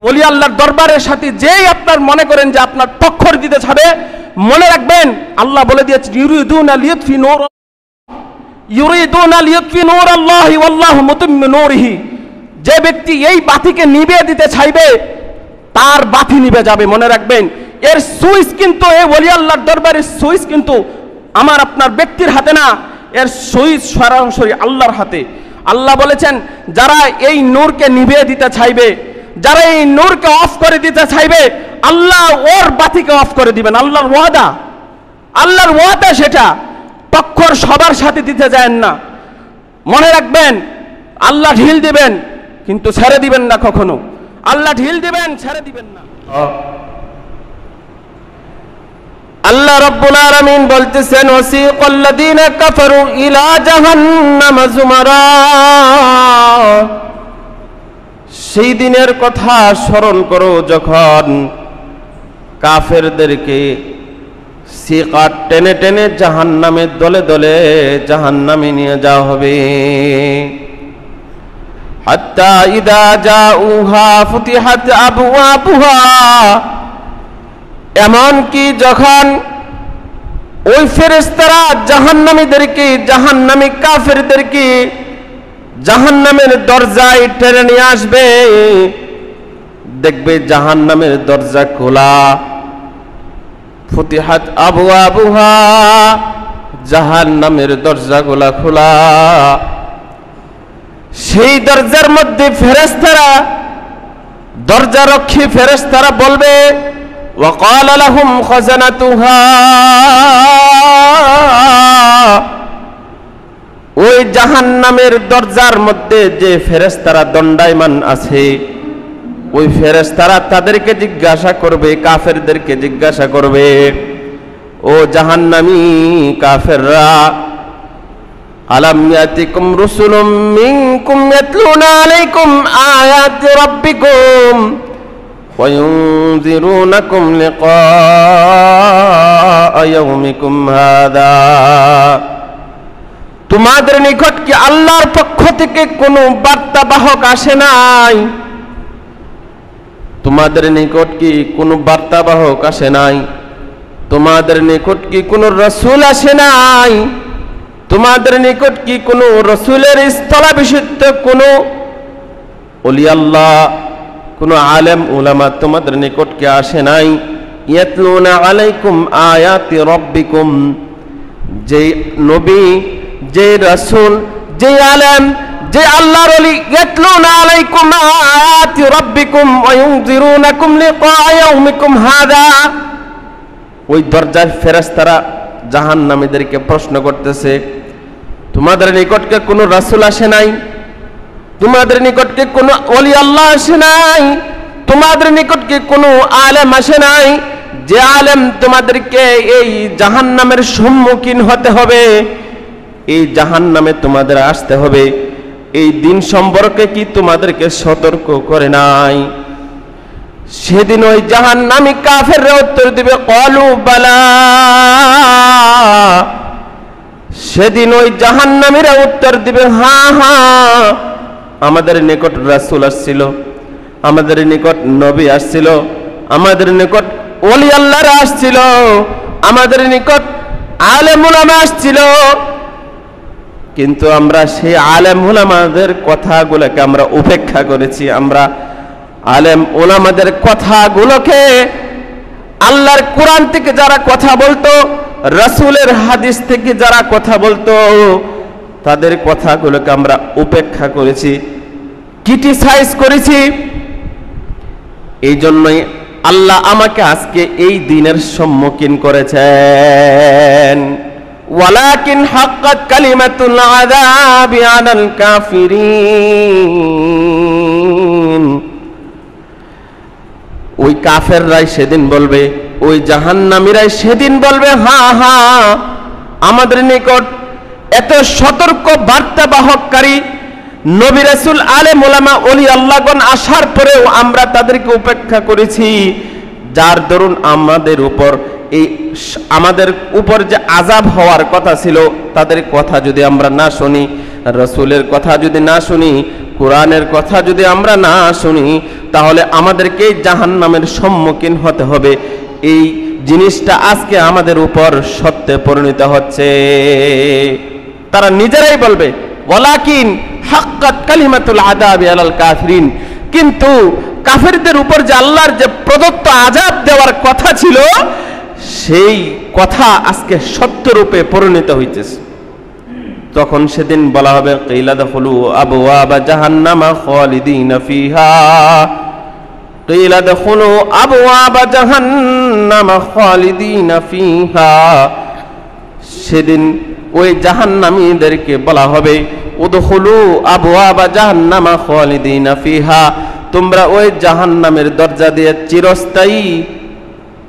ওলি আল্লাহর দরবারের সাথে যেই আপনার মনে করেন যে আপনার টক্কর দিতে ছাড়ে, মনে রাখবেন আল্লাহ বলে দিয়েছে ইউরিদুনা লিয়ুতফি নূর আল্লাহি ওয়াল্লাহু মুতিম্মু নূরিহি। যে ব্যক্তি এই বাতিকে নিভিয়ে দিতে চাইবে তার বাতি নিভে যাবে। মনে রাখবেন এর সুইচ কিন্তু, এই ওলি আল্লাহর দরবারের সুইচ কিন্তু আমার আপনার ব্যক্তির হাতে না, এর সুইচ সরাসরি আল্লাহর হাতে। আল্লাহ বলেছেন যারা এই নূরকে নিভিয়ে দিতে চাইবে, যারা এই নূরকে অফ করে দিতে চাইবে, আল্লাহ ওর বাতিকে অফ করে দিবেন। আল্লাহর ওয়াদা, আল্লাহর ওয়াদা সেটা। টক্কর সবার সাথে দিতে যায় না। মনে রাখবেন আল্লাহ ঢিল দিবেন কিন্তু ছেড়ে দিবেন না কখনো। আল্লাহ ঢিল দিবেন, ছেড়ে দিবেন না। আল্লাহ রাব্বুল আলামিন বলতেছেন ওয়াসিকাল্লাযীনা কাফারু ইলা জাহান্নাম যুমারা। সেই দিনের কথা স্মরণ করো যখন কাফেরদেরকে সিকাত টেনে টেনে জাহান্নামের দলে দলে জাহান্নামে নিয়ে যাওয়া হবে। হাত্তা ইদা জাউহা ফুতিহাত আবওয়াবুহা, এমন কি যখন ওই ফেরেশতারা জাহান্নামীদেরকে, জাহান্নামী কাফেরদেরকে জাহান্নামের দরজায় টেনে নিয়ে আসবে, দেখবে জাহান্নামের দরজা খোলা। ফুতিহাত আবওয়াবুহা, জাহান্নামের দরজাগুলা খোলা। সেই দরজার মধ্যে ফেরেশতারা, দরজারক্ষী ফেরেশতারা বলবে ওয়াকাল লাহুম খাজানাতুহা, ওই জাহান্নামের দরজার মধ্যে যে ফেরেশতারা দণ্ডায়মান আছে, ওই ফেরেশতারা তাদেরকে জিজ্ঞাসা করবে, কাফেরদেরকে জিজ্ঞাসা করবে, ও জাহান্নামী কাফেররা, আলাম ইয়াতিকুম রুসুলুম মিনকুম ইয়াতলুনা আলাইকুম আয়াতি রাব্বিকুম ওয়া ইউনযিরুনাকুম লিকা ইয়াউমিকুম হাদা। তোমাদের নিকট কি আল্লাহর পক্ষ থেকে কোনো বার্তাবাহক আসে নাই? তোমাদের নিকট কি কোনো বার্তাবাহক আসে নাই? তোমাদের নিকট কি কোনো রাসূল আসে নাই? তোমাদের নিকট কি কোনো রাসূলের স্থলাভিষিক্ত কোনো ওলি আল্লাহ, কোনো আলেম উলামা তোমাদের নিকট কি আসে নাই? ইয়াতলুনা আলাইকুম আয়াতি রাব্বিকুম, যে নবী, যে রাসূল, যে আলেম, যে আল্লাহর ওলি, ইয়াতলুনা আলাইকুম আয়াতি রাব্বিকুম ওয়া ইউনযিরুনাকুম লিকা ইয়াউমিকুম হাদা। ওই দরজার ফেরেশতারা জাহান্নামীদেরকে প্রশ্ন করতেছে, তোমাদের নিকটকে কোনো রাসূল আসে নাই? তোমাদের নিকটকে কোনো ওলি আল্লাহ আসে নাই? তোমাদের নিকটকে কোনো আলেম আসে নাই? যে আলেম তোমাদেরকে এই জাহান্নামের সম্মুখীন হতে হবে, এই জাহান্নামে তোমাদের আসতে হবে, এই দিন সম্পর্কে কি তোমাদেরকে সতর্ক করে নাই? সেদিন ওই জাহান্নামী কাফেররা উত্তর দিবে ক্বালু বালা। সেদিন ওই জাহান্নামীরা উত্তর দিবে হ্যাঁ হ্যাঁ, আমাদের নিকট রাসূল আসছিল, আমাদের নিকট নবী আসছিল, আমাদের নিকট ওলি আল্লাহরা আসছিল, আমাদের নিকট আলেম উলামা আসছিল, কিন্তু আমরা সেই আলেম উলামাদের কথাগুলোকে আমরা উপেক্ষা করেছি। আমরা আলেম উলামাদের কথাগুলোকে, আল্লাহর কোরআন থেকে যারা কথা বলতো, রাসূলের হাদিস থেকে যারা কথা বলতো, তাদের কথাগুলোকে আমরা উপেক্ষা করেছি, ক্রিটিসাইজ করেছি। এই জন্যই আল্লাহ আমাকে আজকে এই দিনের সম্মুখীন করেছেন। ওয়ালাকিন হাক্কাত কালিমাতুল আযাবি আলাল কাফিরিন। ওই কাফেররাই সেদিন বলবে, ওই জাহান্নামীরাই সেদিন বলবে হ্যাঁ হ্যাঁ, আমাদের নিকট এত সতর্ক বার্তাবাহককারী নবী রাসূল আলেম উলামা ওলি আল্লাহগণ আসার পরেও আমরা তাদেরকে উপেক্ষা করেছি, যার দরুন আমাদের উপর যে আযাব হওয়ার কথা ছিল, তাদের কথা যদি আমরা না শুনি, রাসূলের কথা যদি না শুনি, কোরআনের কথা যদি আমরা না শুনি, তাহলে আমাদেরকে জাহান্নামের সম্মুখীন হতে হবে। এই জিনিসটা আজকে আমাদের উপর সত্যে পরিণত হচ্ছে। তারা নিজেরাই বলবে ওয়ালাকিন হাক্কাত কালিমাতুল আযাবি আলাল কাফিরিন, কিন্তু কাফেরদের উপর যে আল্লাহর যে প্রদত্ত আযাব দেওয়ার কথা ছিল সেই কথা আজকে সত্যরূপে পরিণত হইতেছে। তখন সেদিন বলা হবে কিলা দাখুলু আবওয়াবা জাহান্নামা খালিদিনা ফিহা, কিলা দাখুলু আবওয়াবা জাহান্নামা খালিদিনা ফিহা। সেদিন ওই জাহান্নামীদেরকে বলা হবে উদখুলু আবওয়াবা জাহান্নামা খালিদিনা ফিহা, তোমরা ওই জাহান্নামের দরজা দিয়ে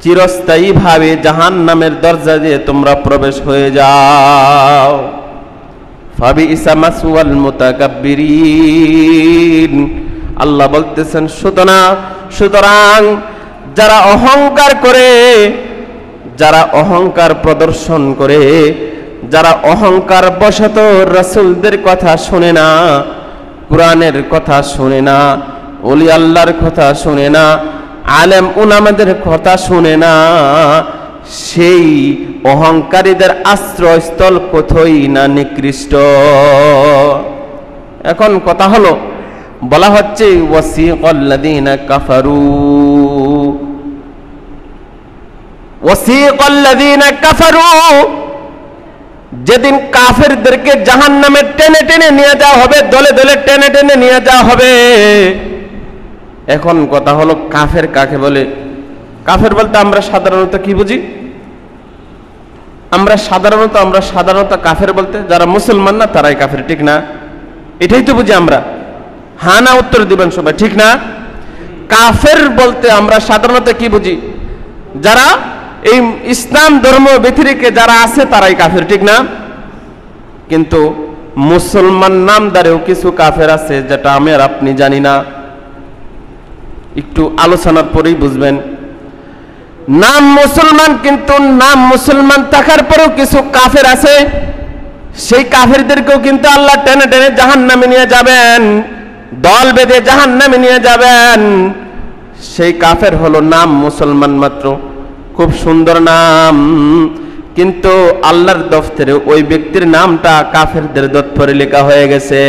চিরস্থায়ী ভাবে জাহান্নামের দরজা দিয়ে তোমরা প্রবেশ হয়ে যাও। ফাবিইসা মাসওয়াল মুতাকাব্বিরিন, আল্লাহ বলতেছেন সুতরাং যারা অহংকার করে, যারা অহংকার প্রদর্শন করে, যারা অহংকার বশত রাসূলদের কথা শুনে না, কুরআনের কথা শুনে না, ওলি আল্লাহর কথা শুনে না, আলেম উলামাদের কথা শুনে না, সেই অহংকারীদের আশ্রয়স্থল কোথায় না নিকৃষ্ট। এখন কথা হলো, বলা হচ্ছে ওয়াসিকাল্লাযীনা কাফারু, যেদিন কাফেরদেরকে জাহান্নামে টেনে টেনে নিয়ে যাওয়া হবে, দলে দলে টেনে টেনে নিয়ে যাওয়া হবে। এখন কথা হলো কাফের কাকে বলে? কাফের বলতে আমরা সাধারণত কি বুঝি? আমরা সাধারণত কাফের বলতে যারা মুসলমান না তারাই কাফের, ঠিক না? এটাই তো বুঝি আমরা। হ্যাঁ না উত্তর দিবেন সবাই, ঠিক না? কাফের বলতে আমরা সাধারণত কি বুঝি? যারা এই ইসলাম ধর্ম ব্যতিরেকে যারা আছে তারাই কাফের, ঠিক না? কিন্তু মুসলমান নামদারেও কিছু কাফের আছে যেটা আমি আর আপনি জানি না। একটু আলোচনার পরেই বুঝবেন। নাম মুসলমান, কিন্তু নাম মুসলমান থাকার পরেও কিছু কাফের আছে। সেই কাফেরদেরকেও কিন্তু আল্লাহ টেনে টেনে জাহান্নামে নিয়ে যাবেন, দল বেঁধে জাহান্নামে নিয়ে যাবেন। সেই কাফের হলো নাম মুসলমান মাত্র, খুব সুন্দর নাম, কিন্তু আল্লাহর দফতরে ওই ব্যক্তির নামটা কাফেরদের দপ্তরে লেখা হয়ে গেছে।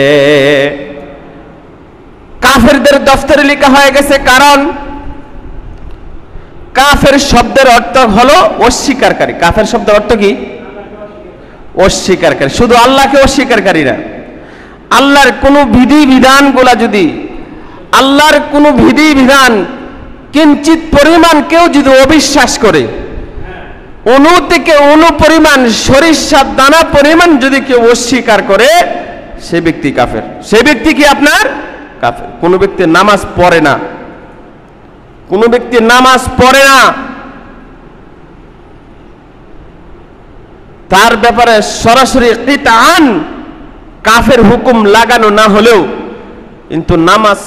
কাফেরদের দফতরে লেখা হয়ে গেছে, কারণ কাফের শব্দের অর্থ হলো অস্বীকারী। কাফের শব্দের অর্থ কি? অস্বীকারী। শুধু আল্লাহকে অস্বীকারী না, আল্লাহর কোনো বিধিবিধানগুলা যদি, আল্লাহর কোনো বিধিবিধান কিঞ্চিত পরিমাণ কেউ যদি অবিশ্বাস করে, অনু থেকে অনু পরিমাণ, সরিষার দানা পরিমাণ যদি কেউ অস্বীকার করে, সে ব্যক্তি কাফের। সে ব্যক্তি কি আপনার কাফের। কোন ব্যক্তি নামাজ পড়ে না, কোন ব্যক্তি নামাজ পড়ে না, তার ব্যাপারে সরাসরি কিতান কাফের হুকুম লাগানো না হলেও, কিন্তু নামাজ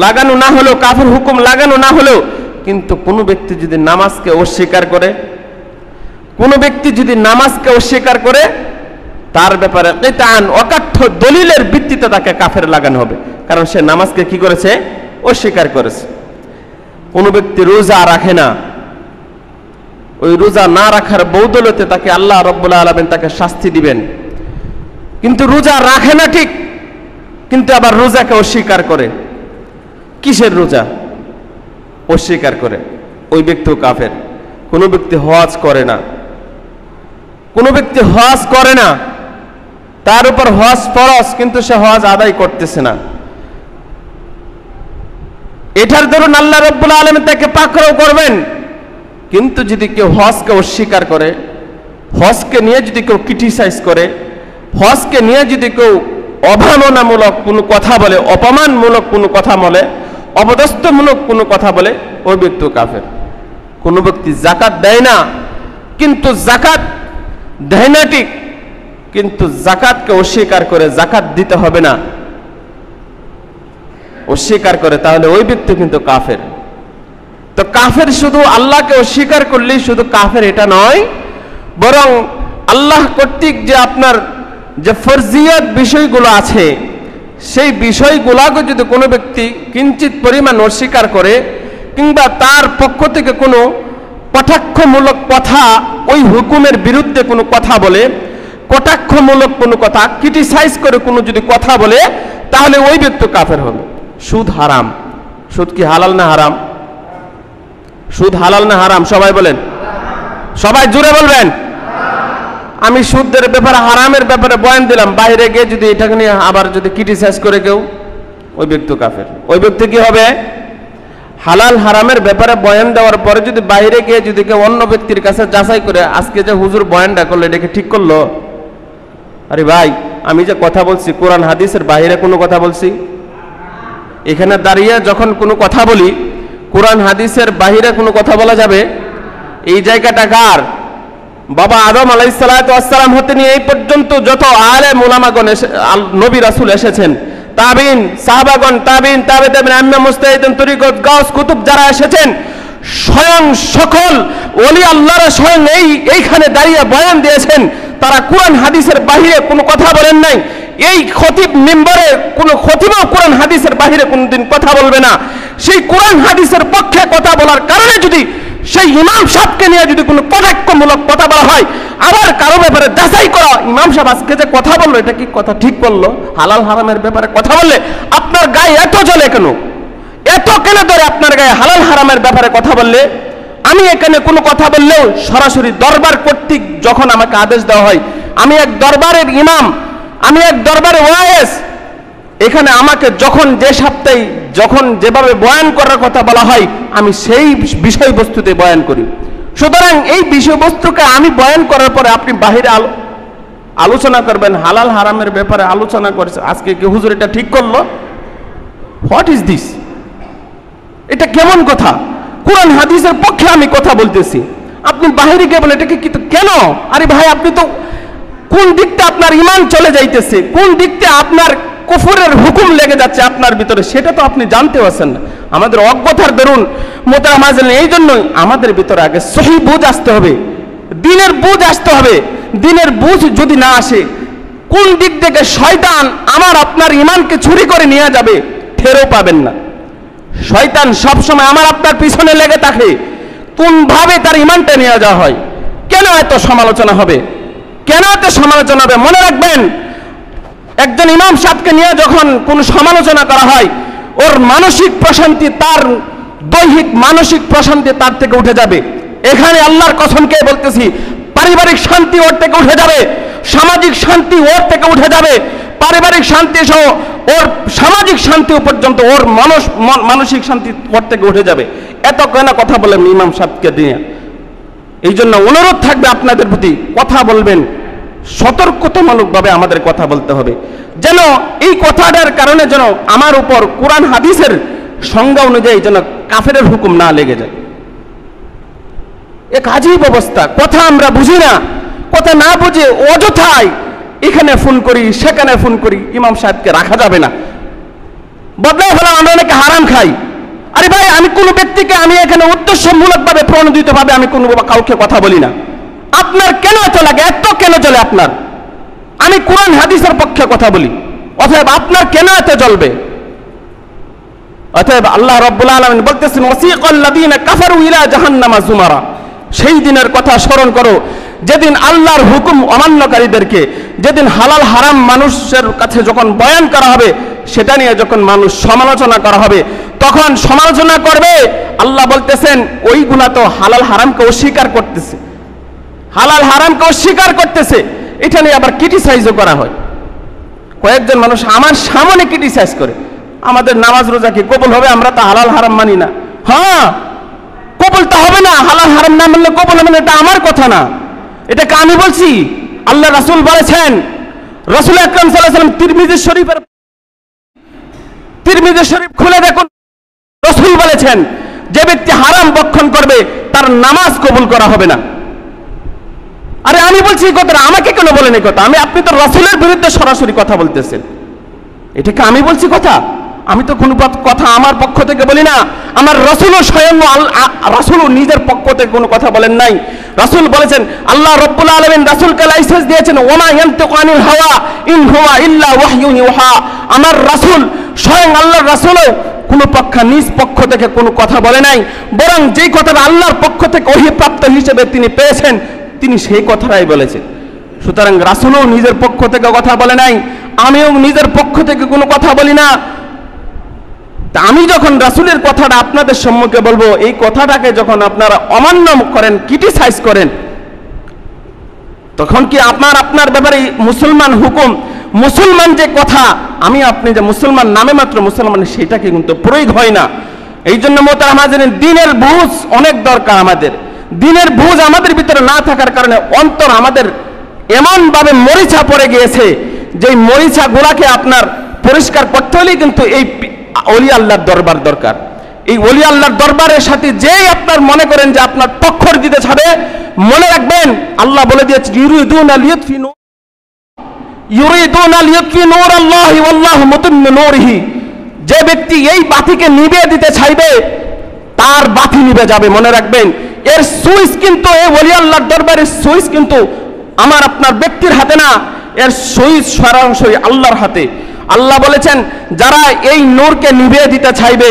লাগানো না হলেও, কাফের হুকুম লাগানো না হলেও, কিন্তু কোন ব্যক্তি যদি নামাজকে অস্বীকার করে, কোন ব্যক্তি যদি নামাজকে অস্বীকার করে, তার ব্যাপারে কিতান অকাঠ্য দলিলের ভিত্তিতে তাকে কাফের লাগানো হবে, কারণ সে নামাজকে কি করেছে? অস্বীকার করেছে। কোন ব্যক্তি রোজা রাখে না, ওই রোজা না রাখার বদৌলতে তাকে আল্লাহ রাব্বুল আলামিন তাকে শাস্তি দিবেন। কিন্তু রোজা রাখে না ঠিক, কিন্তু আবার রোজাকে অস্বীকার করে। কিসের রোজা? অস্বীকার করে, ওই ব্যক্তিও কাফের। কোন ব্যক্তি হজ করে না, কোন ব্যক্তি হজ করে না, তার উপর হজ ফরজ, কিন্তু সে হজ আদায় করতেছে না, এটার ধরুন আল্লাহ রাব্বুল আলামিন তাকে পাকড়াও করবেন। কিন্তু যদি কেউ হজকে অস্বীকার করে, হজকে নিয়ে যদি কেউ ক্রিটিসাইজ করে, হজকে নিয়ে যদি কেউ অবমাননামূলক কোনো কথা বলে, অপমানমূলক কোনো কথা বলে, অপদস্থমূলক কোনো কথা বলে, ওই ব্যক্তি কাফের। কোনো ব্যক্তি যাকাত দেয় না, কিন্তু যাকাত দেয় না ঠিক, কিন্তু যাকাতকে অস্বীকার করে, যাকাত দিতে হবে না অস্বীকার করে, তাহলে ওই ব্যক্তি কিন্তু কাফের। তো কাফের শুধু আল্লাহকে অস্বীকার করলেই শুধু কাফের এটা নয়, বরং আল্লাহ কর্তৃক যে আপনার যে ফরজিয়াত বিষয়গুলো আছে, সেই বিষয়গুলাকে যদি কোনো ব্যক্তি কিঞ্চিত পরিমাণ অস্বীকার করে কিংবা তার পক্ষ থেকে কোনো কটাক্ষমূলক কথা, ওই হুকুমের বিরুদ্ধে কোনো কথা বলে, কটাক্ষমূলক কোনো কথা ক্রিটিসাইজ করে কোনো যদি কথা বলে, তাহলে ওই ব্যক্তি কাফের হবে। সুদ হারাম। সুদ কি হালাল না হারাম? সুদ হালাল না হারাম? সবাই বলেন, সবাই জোরে বলবেন। আমি সুদের ব্যাপারে, হারামের ব্যাপারে বয়ান দিলাম, বাইরে গিয়ে যদি এটাকে নিয়ে আবার যদি ক্রিটিসাইজ করে কেউ, ওই ব্যক্তি কাফের। ওই ব্যক্তি কি হবে? হালাল হারামের ব্যাপারে বয়ান দেওয়ার পরে যদি বাইরে গিয়ে যদি কেউ অন্য ব্যক্তির কাছে যাচাই করে, আজকে যে হুজুর বয়ানটা করলো এটাকে ঠিক করলো, আরে ভাই আমি যে কথা বলছি কোরআন হাদিসের বাইরে কোনো কথা বলছি? এখানে দাঁড়িয়ে যখন কোনো কথা বলি, কোরআন হাদিসের বাইরে কোনো কথা বলা যাবে? এই জায়গাটা কার? বাবা আদম আলাইহিসসালাতু ওয়াসসালাম হতে নিয়ে এই পর্যন্ত যত আলেম উলামাগণ নবী রাসূল এসেছেন, তাবিন, সাহাবাগণ, তাবিন, তাবে তাবিন, আইম্মা মুজতাহিদিন, তরিকত, গাউস, কুতুব যারা এসেছেন, স্বয়ং সকল ওলি আল্লাহরা স্বয়ং এইখানে দাঁড়িয়ে বয়ান দিয়েছেন। তারা কোরআন হাদিসের বাহিরে কোনো কথা বলেন নাই। এই খতিব মিম্বরে কোনো খতিবও কোরআন হাদিসের বাহিরে কোনোদিন কথা বলবে না। সেই কোরআন হাদিসের পক্ষে কথা বলার কারণে যদি সেই ইমাম সাহেবকে নিয়ে যদি কোনো কটাক্ষমূলক কথা বলা হয়, আবার কারো ব্যাপারে যাচাই করা, ইমাম সাহেব আজকে যে কথা বললো এটা কি কথা ঠিক বললো? হালাল হারামের ব্যাপারে কথা বললে আপনার গায়ে এত জ্বলে কেন? এত কেন ধরে আপনার গায়ে হালাল হারামের ব্যাপারে কথা বললে? আমি এখানে কোনো কথা বললেও সরাসরি দরবার কর্তৃক যখন আমাকে আদেশ দেওয়া হয়, আমি এক দরবারের ইমাম, আমি এক দরবারে ওয়াইস, এখানে আমাকে যখন যে সপ্তাহে যখন যেভাবে বয়ান করার কথা বলা হয়, আমি সেই বিষয়বস্তুতে বয়ান করি। সুতরাং এই বিষয়বস্তুকে আমি বয়ান করার পরে আপনি বাহিরে আলোচনা করবেন, হালাল হারামের ব্যাপারে আলোচনা করেছে, আজকে কি হুজুর এটা ঠিক করলো? What is this? এটা কেমন কথা? কোরআন হাদিসের পক্ষে আমি কথা বলতেছি, আপনি বাহিরে গিয়ে বলে এটাকে কি? কেন? আরে ভাই আপনি তো কোন দিকটা আপনার ইমান চলে যাইতেছে, কোন দিকটা আপনার কুফরের হুকুম লেগে যাচ্ছে আপনার ভিতরে, সেটা তো আপনি জানতে পারছেন না। আমাদের অজ্ঞতার দরুন মোহতারাম হাজিরিন, এই জন্যই আমাদের ভিতরে আগে সহি বুঝ আসতে হবে, দিনের বুঝ আসতে হবে। দিনের বুঝ যদি না আসে, কোন দিক থেকে শয়তান আমার আপনার ইমানকে চুরি করে নিয়ে যাবে টেরও পাবেন না। শয়তান সবসময় আমার আপনার পিছনে লেগে থাকে, কোন ভাবে তার ইমানটা নিয়ে যাওয়া হয়। কেন এত সমালোচনা হবে? কেন এত সমালোচনা হবে? মনে রাখবেন, একজন ইমাম সাহেবকে নিয়ে যখন কোনো সমালোচনা করা হয়, ওর মানসিক প্রশান্তি, তার দৈহিক মানসিক প্রশান্তি তার থেকে উঠে যাবে। এখানে আল্লাহর কসমকে বলতেছি, পারিবারিক শান্তি ওর থেকে উঠে যাবে, সামাজিক শান্তি ওর থেকে উঠে যাবে, পারিবারিক শান্তি সহ ওর সামাজিক শান্তি পর্যন্ত ওর মানসিক শান্তি ওর থেকে উঠে যাবে। এত কেন কথা বলেন ইমাম সাহেবকে দিয়ে? এই জন্য অনুরোধ থাকবে আপনাদের প্রতি, কথা বলবেন সতর্কতামূলকভাবে আমাদের কথা বলতে হবে, যেন এই কথাটার কারণে যেন আমার উপর কোরআন হাদিসের সংজ্ঞা অনুযায়ী যেন কাফেরের হুকুম না লেগে যায়। এক আজীব অবস্থা, কথা আমরা বুঝি না, কথা না বুঝে অযথায় এখানে ফোন করি, সেখানে ফোন করি। ইমাম সাহেবকে রাখা যাবে না, বদলাই ফেলা, আমরা নাকি হারাম খাই। আরে ভাই, আমি কোনো ব্যক্তিকে আমি এখানে উদ্দেশ্যমূলকভাবে প্রণোদিতভাবে আমি কোনো কাউকে কথা বলি না। আপনার কেন এত লাগে? এত কেন চলে আপনার? আমি কোরআন হাদিসের পক্ষে কথা বলি, অতএব আপনার কেন এত জ্বলবে? অতএব আল্লাহ রাব্বুল আলামিন বলতেছেন, ওয়াসিকাল্লাযীনা কাফারু ইলা জাহান্নামা যুমারা। সেই দিনের কথা স্মরণ করো যেদিন আল্লাহর হুকুম অমান্যকারীদেরকে, যেদিন হালাল হারাম মানুষের কাছে যখন বয়ান করা হবে, সেটা নিয়ে যখন মানুষ সমালোচনা করা হবে, তখন সমালোচনা করবে। আল্লাহ বলতেছেন ওইগুলা তো হালাল হারামকে অস্বীকার করতেছে, হালাল হারামকে অস্বীকার করতেছে। এটা নিয়ে আবার ক্রিটিসাইজও করা হয়। কয়েকজন মানুষ আমার সামনে ক্রিটিসাইজ করে, আমাদের নামাজ রোজা কি কবুল হবে? আমরা তো হালাল হারাম মানি না। হ্যাঁ, কবুল তো হবে না, হালাল হারাম না মানলে কবুল হবে না, এটা আমার কথা না, এটাকে আমি বলছি। আল্লাহ রাসূল বলেছেন, রাসূল আকরাম সাল্লাল্লাহু আলাইহি ওয়াসাল্লাম তিরমিজি শরীফ খুলে দেখুন, রাসূল বলেছেন যে ব্যক্তি হারাম ভক্ষণ করবে তার নামাজ কবুল করা হবে না। আরে আমি বলছি এই কথাটা, আমাকে কেন বলেন এই কথা? আপনি তো রাসূলের বিরুদ্ধে সরাসরি কথা বলতেছেন, এটাকে আমি বলছি কথা? আমি তো কোনো কথা আমার পক্ষ থেকে বলি না, আমার রাসূলও স্বয়ং রাসূলও নিজের পক্ষ থেকে কোনো কথা বলেন নাই। রাসূল বলেছেন, আল্লাহ রাব্বুল আলামিন রাসূলকে লাইসেন্স দিয়েছেন, ওমা ইয়ানতিকু আনিল হাওয়া ইন হুয়া ইল্লা ওয়াহয়ুন ইউহা। আমার রাসূল স্বয়ং আল্লাহর রাসূলও কোনো নিজ পক্ষ থেকে কোনো কথা বলে নাই, বরং যেই কথাটা আল্লাহর পক্ষ থেকে ওহীপ্রাপ্ত হিসেবে তিনি পেয়েছেন তিনি সেই কথাটাই বলেছেন। সুতরাং রাসূলও নিজের পক্ষ থেকে কথা বলে নাই, আমিও নিজের পক্ষ থেকে কোনো কথা বলি না। তা আমি যখন রাসূলের কথাটা আপনাদের সম্মুখে বলবো, এই কথাটাকে যখন আপনারা অমান্য করেন, ক্রিটিসাইজ করেন, তখন কি আপনার ব্যাপারে মুসলমান হুকুম, মুসলমান যে কথা, আমি আপনি যে মুসলমান নামে মাত্র মুসলমান, সেটাকে কিন্তু প্রয়োগ হয় না। এই জন্য মোহতারাম হাজিরিন, দিনের বুঝ অনেক দরকার আমাদের। দিনের বুঝ আমাদের ভিতরে না থাকার কারণে অন্তর আমাদের এমনভাবে মরিচা পড়ে গিয়েছে, যে মরিচাগুলাকে আপনার পরিষ্কার করতে হলেই কিন্তু এই ওলি আল্লাহর দরবার দরকার। এই ওলি আল্লাহর দরবারের সাথে যেই আপনার মনে করেন যে আপনার টক্কর দিতে ছাড়ে, মনে রাখবেন আল্লাহ বলে দিয়েছে, ইউরিদুনা লিইউতফিউ নূরাল্লাহি ওয়াল্লাহু মুতিম্মু নূরিহি। যে ব্যক্তি এই বাতিকে নিভিয়ে দিতে চাইবে তার বাতি নিভে যাবে। মনে রাখবেন, এর সুইচ কিন্তু এই ওলি আল্লাহর দরবারের সুইচ কিন্তু আমার আপনার ব্যক্তির হাতে না, এর সুইচ সরাসরি আল্লাহর হাতে। আল্লাহ বলেছেন, যারা এই নূরকে নিভিয়ে দিতে চাইবে,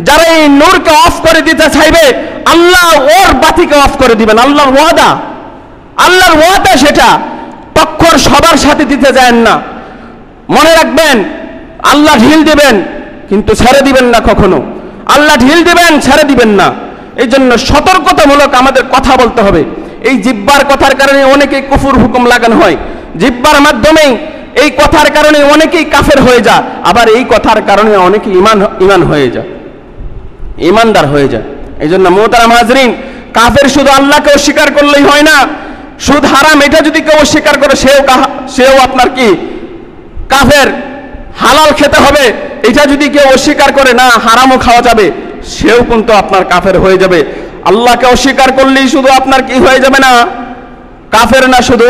যারা এই নূরকে অফ করে দিতে চাইবে, আল্লাহ ওর বাতিকে অফ করে দিবেন। আল্লাহর ওয়াদা সেটা। টক্কর সবার সাথে দিতে যায়েন না। মনে রাখবেন, আল্লাহ ঢিল দিবেন কিন্তু ছেড়ে দিবেন না কখনো। আল্লাহ ঢিল দিবেন, ছেড়ে দিবেন না। এই জন্য সতর্কতামূলক আমাদের কথা বলতে হবে। এই জিহ্বার কথার কারণে অনেকেই কুফর হুকুম লাগানো হয়, জিহ্বার মাধ্যমেই এই কথার কারণে অনেকেই কাফের হয়ে যায়, আবার এই কথার কারণে অনেকে ইমান হয়ে যায়, ইমানদার হয়ে যায়। এই জন্য মোহতারাম হাজরিন, কাফের শুধু আল্লাহকে অস্বীকার করলেই হয় না, সুদ হারাম এটা যদি কেউ অস্বীকার করে সেও আপনার কি কাফের। হালাল খেতে হবে এটা যদি কেউ অস্বীকার করে, না হারামও খাওয়া যাবে, সেও কিন্তু আপনার কাফের হয়ে যাবে। আল্লাহকে অস্বীকার করলেই শুধু আপনার কি হয়ে যাবে না কাফের, না শুধু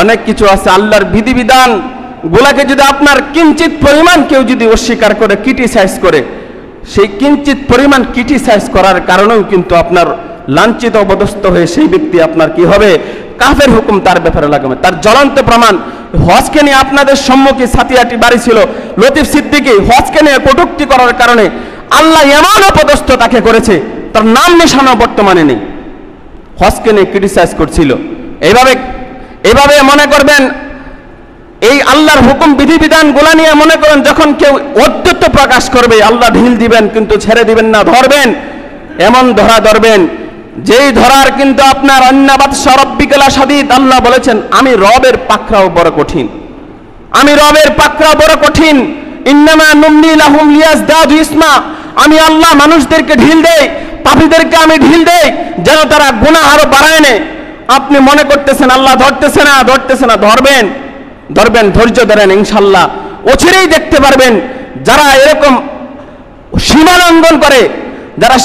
অনেক কিছু আছে। আল্লাহর বিধিবিধান গুলাকে যদি আপনার কিঞ্চিত পরিমাণ কেউ যদি অস্বীকার করে, ক্রিটিসাইজ করে, সেই কিঞ্চিত পরিমাণ ক্রিটিসাইজ করার কারণেও কিন্তু আপনার লাঞ্ছিত অবদস্থ হয়ে সেই ব্যক্তি আপনার কি হবে, কাফের হুকুম তার ব্যাপারে লাগবে। তার জ্বলন্ত প্রমাণ, হজকে নিয়ে আপনাদের সম্মুখে সাতিয়াটি বাড়ি ছিল, লতিফ সিদ্দিকী হজকে নিয়ে কটূক্তি করার কারণে আল্লাহ এমন অপদস্থ তাকে করেছে, তার নাম নিশানা বর্তমানে নেই। হজকে নিয়ে ক্রিটিসাইজ করছিল। এইভাবে মনে করবেন, এই আল্লাহর হুকুম বিধিবিধান গুলা নিয়ে মনে করেন যখন কেউ অদ্যত্ব প্রকাশ করবে, আল্লাহ ঢিল দিবেন কিন্তু ছেড়ে দিবেন না, ধরবেন, এমন ধরবেন যেই ধরার কিন্তু আপনার অন্যাবাদ সরব্বিকালা সাদিদ। আল্লাহ বলেছেন, আমি রবের পাকড়াও বড় কঠিন, আমি রবের পাকড়াও বড় কঠিন। ইন্নামা নুমলি লাহুম লিয়াজদাদু ইসমা। আমি আল্লাহ মানুষদেরকে ঢিল দেই, পাপীদেরকে আমি ঢিল দেই যেন তারা গুনাহ আরো বাড়ায় নেয়। আপনি মনে করতেছেন আল্লাহ ধরতেছে না, ধরবেন, ধৈর্য ধরেন, ইনশাআল্লাহ অচিরেই দেখতে পারবেন যারা এরকম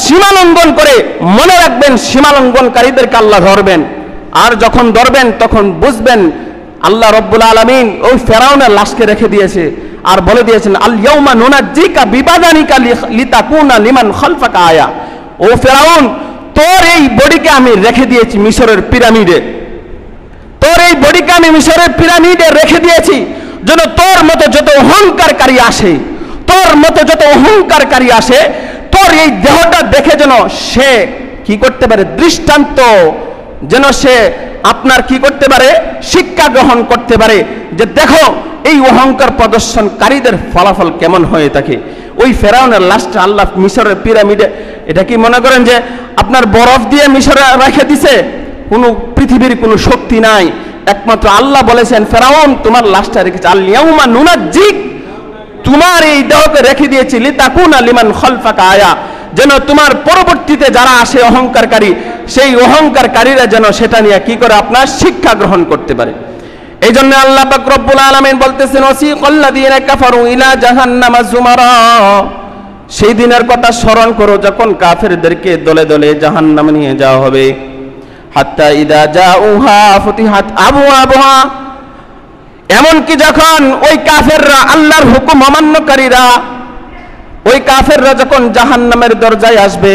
সীমালঙ্ঘন করে, মনে রাখবেন সীমালঙ্ঘনকারীদেরকে আল্লাহ ধরবেন। আর যখন ধরবেন তখন বুঝবেন আল্লাহ রব্বুল আলামিন ওই ফেরাউনের লাশকে রেখে দিয়েছে, আর বলে দিয়েছেন, আল ইয়াউমা নুনাজ্জিকা বিবাদানিকা লিতাকুনা লিমান খালফাকা আয়া। ও ফেরাউন, তোর এই বডিকে আমি রেখে দিয়েছি মিশরের পিরামিডে, তোর এই বডিকে আমি মিশরের পিরামিডে রেখে দিয়েছি যেন তোর মতো যত অহংকারকারী আসে, তোর এই দেহটা দেখে যেন সে কি করতে পারে, দৃষ্টান্ত যেন সে আপনার কি করতে পারে, শিক্ষা গ্রহণ করতে পারে যে দেখো এই অহংকার প্রদর্শনকারীদের ফলাফল কেমন হয়ে থাকে। ওই ফেরাউনের লাশটা আল্লাহ মিশরের পিরামিডে, এটা কি মনে করেন যে আপনার বরফ দিয়ে মিশরে রেখে দিছে? কোনো পৃথিবীর কোনো শক্তি নাই, একমাত্র আল্লাহ বলেছেন ফেরাউন তোমার লাশটা রেখেছে। আল ইয়াউমা নুনাজ্জিক, তোমার এই দেহকে রেখে দিয়েছি লিতাকুনা লিমান খালফাকা আয়া, যেন তোমার পরবর্তীতে যারা আসে অহংকারকারী, সেই অহংকারকারীরা যেন সেটা নিয়ে কি করে আপনার শিক্ষা গ্রহণ করতে পারে। এই জন্য আল্লাহ পাক রব্বুল আলামিন বলতেছেন, ওয়াসিকাল্লাযীনা কাফারু ইলা জাহান্নামা যুমারা। সেই দিনের কথা স্মরণ করো যখন কাফেরদেরকে দলে দলে জাহান্নামে নিয়ে যাওয়া হবে। হাত্তা ইদা জাউহা ফুতিহাত আবওয়াবুহা, এমনকি যখন ওই কাফেররা আল্লাহর হুকুম অমান্যকারীরা ওই কাফেররা যখন জাহান্নামের দরজায় আসবে,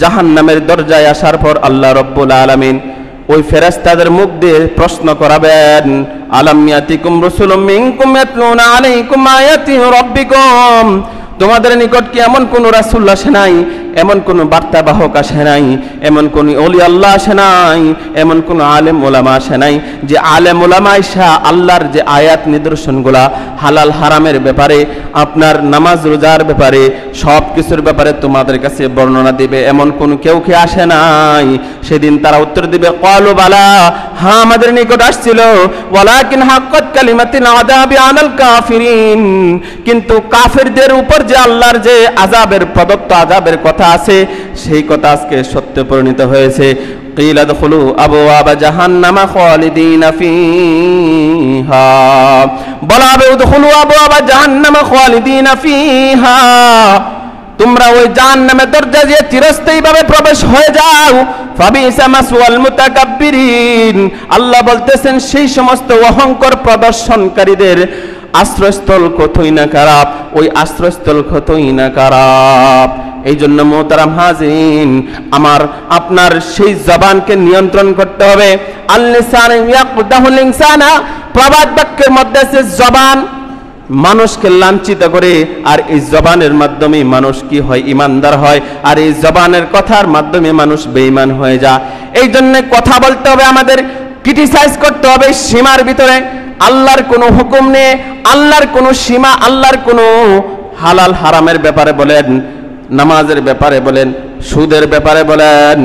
জাহান্নামের দরজায় আসার পর আল্লাহ রাব্বুল আলামিন ওই ফেরেশতাদের মুখ দিয়ে প্রশ্ন করাবেন, আলাম ইয়াতিকুম রাসূলুম মিনকুম ইয়াতলুনা আলাইকুম আয়াতি রাব্বিকুম, তোমাদের নিকট কি এমন কোন রাসূল আসে নাই, এমন কোন বার্তাবাহক আসে নাই, এমন কোন ওলি আল্লাহ আসে নাই, এমন কোন আলেম ওলামা আসে নাই যে আলেম ওলামা আয়েশা আল্লাহর যে আয়াত নিদর্শনগুলা হালাল হারামের ব্যাপারে, আপনার নামাজ রোজার ব্যাপারে, সব কিছুর ব্যাপারে তোমাদের কাছে বর্ণনা দিবে, এমন কোন কেউ কি আসে নাই? সেদিন তারা উত্তর দিবে ক্বালু বালা, হ্যাঁ আমাদের নিকট আসছিল, ওয়ালাকিন হাক্কাত কালিমাতুল আযাবি আলাল কাফিরিন, কিন্তু কাফেরদের উপর যে আল্লাহর যে আযাবের প্রদত্ত আযাবের কথা আছে সেই কথা আজকে সত্য পরিণত হয়েছে। কিলা দুখুলু আবওয়াবা জাহান্নামা খালিদিনা ফিহা, বলা হবে উদখুলু আবওয়াবা জাহান্নামা খালিদিনা ফিহা, তোমরা ওই জাহান্নামের দরজা দিয়ে চিরস্থায়ী ভাবে প্রবেশ হয়ে যাও। ফাবিসা মাসওয়াল মুতাকাব্বিরিন, আল্লাহ বলতেছেন সেই সমস্ত অহংকার প্রদর্শনকারীদের আশ্রয়স্থল কতই না খারাপ, ওই আশ্রয়স্থল কতই না খারাপ। এই জন্য মোহতারাম হাজিরিন, আমার আপনার সেই জবানকে নিয়ন্ত্রণ করতে হবে। আল-লিসান ইয়াকদাহুল ইনসানা, প্রবাদ বাক্যের মধ্যে আছে জবান মানুষকে লাঞ্ছিত করে, আর এই জবানের মাধ্যমে মানুষ কি হয়? ইমানদার হয়, আর এই জবানের কথার মাধ্যমে মানুষ বেঈমান হয়ে যায়। এই জন্য কথা বলতে হবে, আমাদের ক্রিটিসাইজ করতে হবে সীমার ভিতরে, আল্লাহর কোনো হুকুম নেই, আল্লাহর কোনো সীমা, আল্লাহর কোনো হালাল হারামের ব্যাপারে বলেন, নামাজের ব্যাপারে বলেন, সুদের ব্যাপারে বলেন,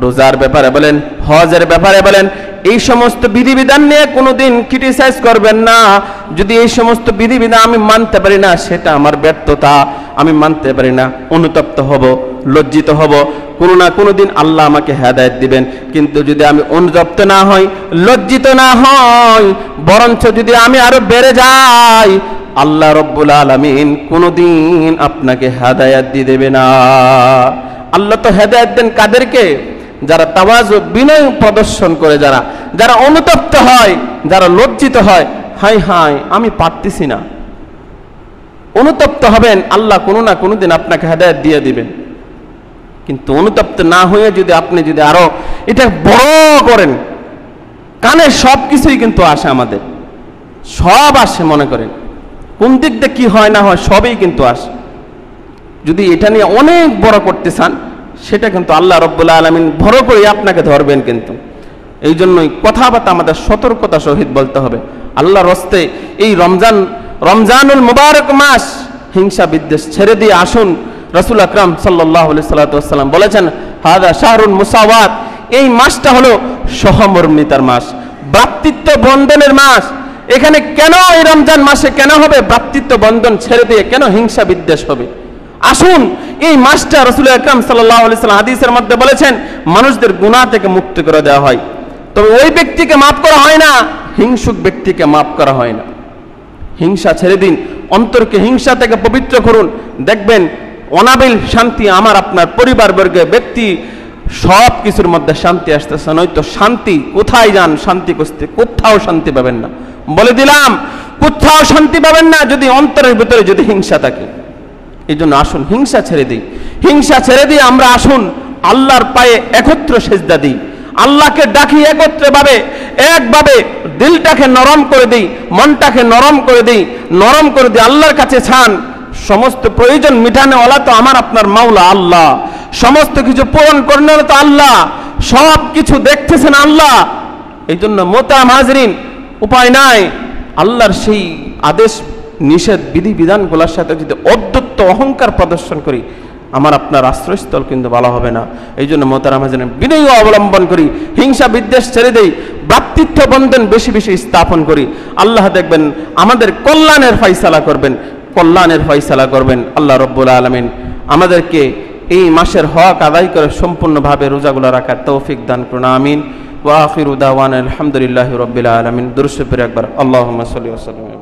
রোজার ব্যাপারে বলেন, হজের ব্যাপারে বলেন, এই সমস্ত বিধিবিধান নিয়ে কোনোদিন ক্রিটিসাইজ করবেন না। যদি এই সমস্ত বিধিবিধান আমি মানতে পারি না, সেটা আমার ব্যর্থতা, আমি মানতে পারি না, অনুতপ্ত হব, লজ্জিত হব, কোনো না কোনো দিন আল্লাহ আমাকে হেদায়েত দিবেন। কিন্তু যদি আমি অনুতপ্ত না হই, লজ্জিত না হই, বরঞ্চ যদি আমি আরো বেড়ে যাই, আল্লাহ রব্বুল আলামিন কোনোদিন আপনাকে হেদায়েত দিয়ে দেবে না। আল্লাহ তো হেদায়েত দেন কাদেরকে? যারা তাওয়াজু, বিনয় প্রদর্শন করে, যারা অনুতপ্ত হয়, যারা লজ্জিত হয়, হাই হাই আমি পারতেছি না, অনুতপ্ত হবেন, আল্লাহ কোনো না কোনো দিন আপনাকে হেদায়েত দিয়ে দিবেন। কিন্তু অনুতপ্ত না হয়ে যদি আপনি যদি আরো এটা বড় করেন, কানে সব কিছুই কিন্তু আসে, আমাদের সব আসে, মনে করেন কোন দিক দিয়ে কি হয় না হয় সবই কিন্তু আসে। যদি এটা নিয়ে অনেক বড় করতে চান, সেটা কিন্তু আল্লাহ রাব্বুল আলামিন বড় করে আপনাকে ধরবেন। কিন্তু এই জন্যই কথাবার্তা আমাদের সতর্কতা সহিত বলতে হবে। আল্লাহর হস্তে এই রমজানুল মুবারক মাস, হিংসা বিদ্বেষ ছেড়ে দিয়ে আসুন। রাসূল আকরাম সাল্লাল্লাহু আলাইহি ওয়াসাল্লাম বলেছেন, হাদা শাহরুন মুসাওয়াত, এই মাসটা হলো সহমর্মিতার মাস, ভ্রাতৃত্ব বন্ধনের মাস। এখানে কেন এই রমজান মাসে কেন হবে ভ্রাতৃত্ব বন্ধন ছেড়ে দিয়ে কেন হিংসা বিদ্বেষ হবে? আসুন, এই মাসটা রাসূল আকরাম সাল্লাল্লাহু আলাইহি ওয়াসাল্লাম হাদিসের মধ্যে বলেছেন মানুষদের গুনাহ থেকে মুক্ত করে দেওয়া হয়, তবে ওই ব্যক্তিকে মাফ করা হয় না, হিংসুক ব্যক্তিকে মাফ করা হয় না। হিংসা ছেড়ে দিন, অন্তরকে হিংসা থেকে পবিত্র করুন, দেখবেন অনাবিল শান্তি আমার আপনার পরিবারবর্গে, ব্যক্তি সব কিছুর মধ্যে শান্তি আসতেছে। নয়তো শান্তি কোথায় যান শান্তি খুঁজতে? কোথাও শান্তি পাবেন না, বলে দিলাম, কোথাও শান্তি পাবেন না যদি অন্তরের ভিতরে যদি হিংসা থাকে। এই জন্য আসুন হিংসা ছেড়ে দিই, হিংসা ছেড়ে দিয়ে আমরা আসুন আল্লাহর পায়ে একত্র সেজদা দিই, আল্লাহকে ডাকি একত্রে একভাবে, দিলটাকে নরম করে দিই, মনটাকে নরম করে দিই, আল্লাহর কাছে চান। সমস্ত প্রয়োজন মিটানে ওলা তো আমার আপনার মাওলা আল্লাহ, সমস্ত কিছু পূরণ করলে তো আল্লাহ, সব কিছু দেখতেছেন আল্লাহ। এই জন্য মোহতারাম হাজরিন, উপায় নাই, আল্লাহর সেই আদেশ নিষেধ বিধিবিধানগুলোর সাথে যদি অদ্যত্ত অহংকার প্রদর্শন করি, আমার আপনার আশ্রয়স্থল কিন্তু ভালো হবে না। এই জন্য মোহতারাম হাজরিন, বিনয় অবলম্বন করি, হিংসা বিদ্বেষ ছেড়ে দেই, ভ্রাতৃত্ব বন্ধন বেশি বেশি স্থাপন করি। আল্লাহ দেখবেন আমাদের কল্যাণের ফয়সালা করবেন। আল্লাহ রাব্বুল আলামিন আমাদেরকে এই মাসের হক আদায় করে সম্পূর্ণভাবে রোজাগুলো রাখার তৌফিক দান করুন, আমিন। ওয়া আখিরু দাওয়ানা আলহামদুলিল্লাহি রাব্বিল আলামিন। দুরূদ শরীফ একবার আল্লাহুম্মা সাল্লি ওয়া সাল্লিম।